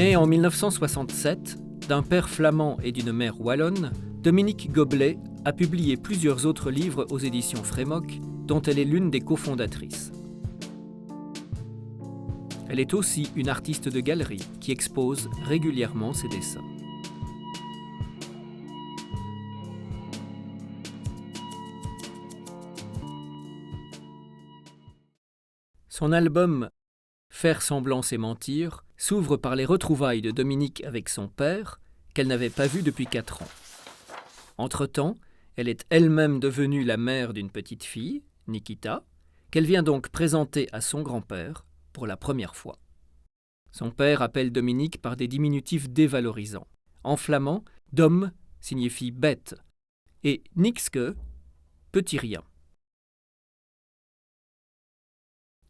Né en 1967, d'un père flamand et d'une mère wallonne, Dominique Goblet a publié plusieurs autres livres aux éditions Frémok, dont elle est l'une des cofondatrices. Elle est aussi une artiste de galerie qui expose régulièrement ses dessins. Son album « Faire semblant c'est mentir » s'ouvre par les retrouvailles de Dominique avec son père, qu'elle n'avait pas vu depuis 4 ans. Entre-temps, elle est elle-même devenue la mère d'une petite fille, Nikita, qu'elle vient donc présenter à son grand-père pour la première fois. Son père appelle Dominique par des diminutifs dévalorisants. En flamand, Dom signifie bête et Nikske, petit rien.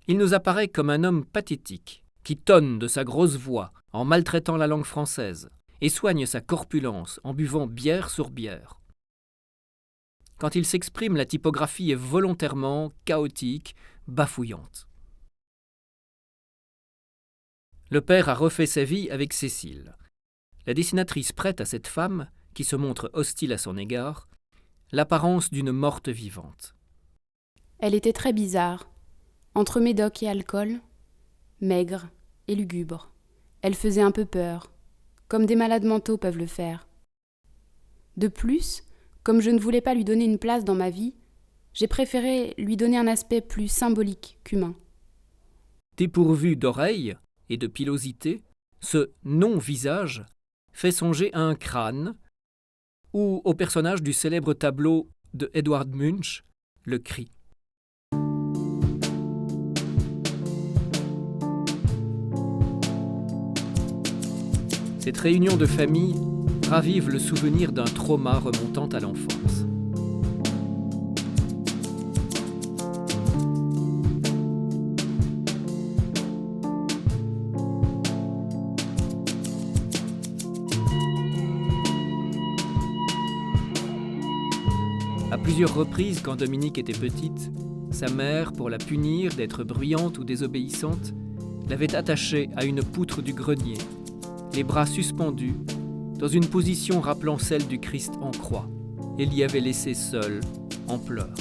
Il nous apparaît comme un homme pathétique, qui tonne de sa grosse voix en maltraitant la langue française et soigne sa corpulence en buvant bière sur bière. Quand il s'exprime, la typographie est volontairement chaotique, bafouillante. Le père a refait sa vie avec Cécile. La dessinatrice prête à cette femme, qui se montre hostile à son égard, l'apparence d'une morte vivante. Elle était très bizarre. Entre médoc et alcool, maigre et lugubre. Elle faisait un peu peur, comme des malades mentaux peuvent le faire. De plus, comme je ne voulais pas lui donner une place dans ma vie, j'ai préféré lui donner un aspect plus symbolique qu'humain. Dépourvu d'oreilles et de pilosité, ce non-visage fait songer à un crâne ou au personnage du célèbre tableau de Edvard Munch, Le Cri. Cette réunion de famille ravive le souvenir d'un trauma remontant à l'enfance. À plusieurs reprises, quand Dominique était petite, sa mère, pour la punir d'être bruyante ou désobéissante, l'avait attachée à une poutre du grenier, les bras suspendus, dans une position rappelant celle du Christ en croix, et l'y avait laissé seul, en pleurs.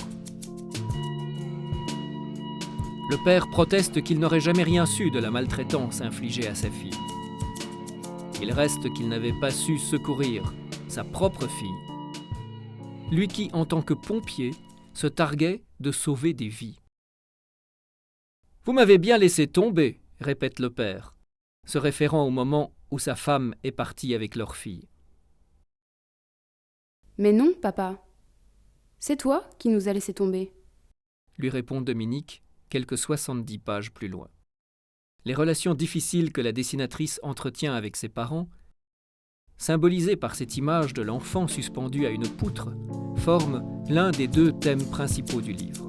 Le père proteste qu'il n'aurait jamais rien su de la maltraitance infligée à sa fille. Il reste qu'il n'avait pas su secourir sa propre fille, lui qui, en tant que pompier, se targuait de sauver des vies. « Vous m'avez bien laissé tomber », répète le père, se référant au moment où sa femme est partie avec leur fille. « Mais non, papa. C'est toi qui nous as laissé tomber. » lui répond Dominique, quelques 70 pages plus loin. Les relations difficiles que la dessinatrice entretient avec ses parents, symbolisées par cette image de l'enfant suspendu à une poutre, forment l'un des 2 thèmes principaux du livre.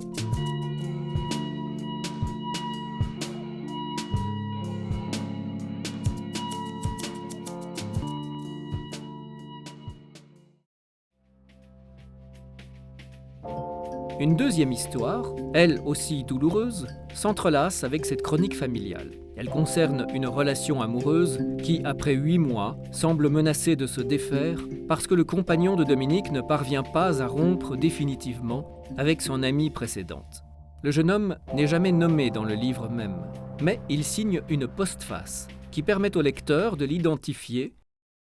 Une deuxième histoire, elle aussi douloureuse, s'entrelace avec cette chronique familiale. Elle concerne une relation amoureuse qui, après 8 mois, semble menacée de se défaire parce que le compagnon de Dominique ne parvient pas à rompre définitivement avec son amie précédente. Le jeune homme n'est jamais nommé dans le livre même, mais il signe une postface qui permet au lecteur de l'identifier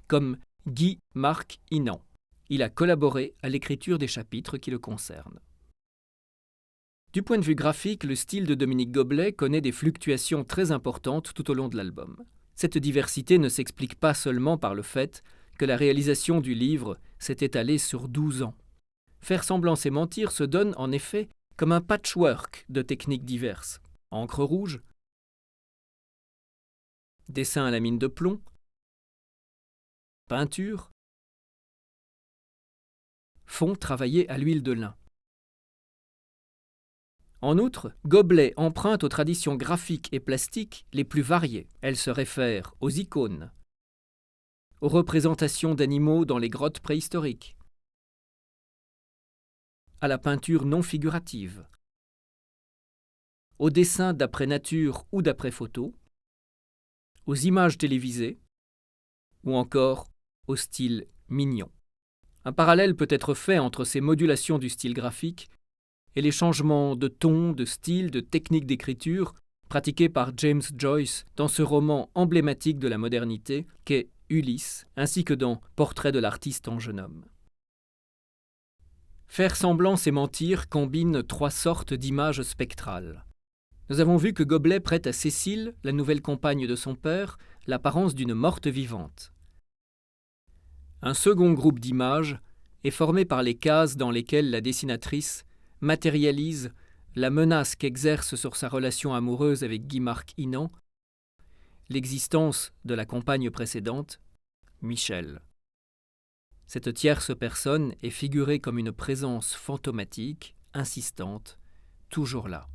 comme Guy Marc Inan. Il a collaboré à l'écriture des chapitres qui le concernent. Du point de vue graphique, le style de Dominique Goblet connaît des fluctuations très importantes tout au long de l'album. Cette diversité ne s'explique pas seulement par le fait que la réalisation du livre s'est étalée sur 12 ans. Faire semblant c'est mentir se donne en effet comme un patchwork de techniques diverses. Encre rouge, dessin à la mine de plomb, peinture, fond travaillé à l'huile de lin. En outre, Goblet emprunte aux traditions graphiques et plastiques les plus variées. Elle se réfère aux icônes, aux représentations d'animaux dans les grottes préhistoriques, à la peinture non figurative, aux dessins d'après nature ou d'après photo, aux images télévisées, ou encore au style mignon. Un parallèle peut être fait entre ces modulations du style graphique et les changements de ton, de style, de technique d'écriture pratiqués par James Joyce dans ce roman emblématique de la modernité qu'est Ulysse, ainsi que dans Portrait de l'artiste en jeune homme. Faire semblant, c'est mentir combine 3 sortes d'images spectrales. Nous avons vu que Goblet prête à Cécile, la nouvelle compagne de son père, l'apparence d'une morte vivante. Un second groupe d'images est formé par les cases dans lesquelles la dessinatrice matérialise la menace qu'exerce sur sa relation amoureuse avec Guy-Marc Inan l'existence de la compagne précédente, Michel. Cette tierce personne est figurée comme une présence fantomatique, insistante, toujours là.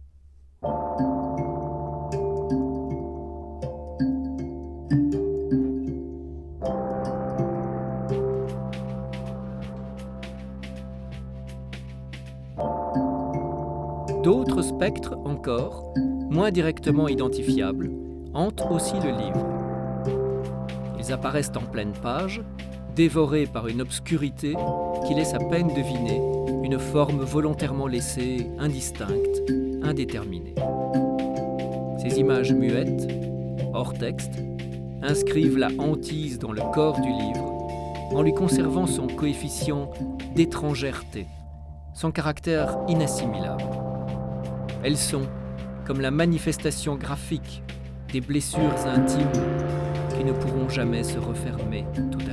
D'autres spectres encore, moins directement identifiables, hantent aussi le livre. Ils apparaissent en pleine page, dévorés par une obscurité qui laisse à peine deviner une forme volontairement laissée indistincte, indéterminée. Ces images muettes, hors texte, inscrivent la hantise dans le corps du livre en lui conservant son coefficient d'étrangèreté, son caractère inassimilable. Elles sont comme la manifestation graphique des blessures intimes qui ne pourront jamais se refermer tout à fait.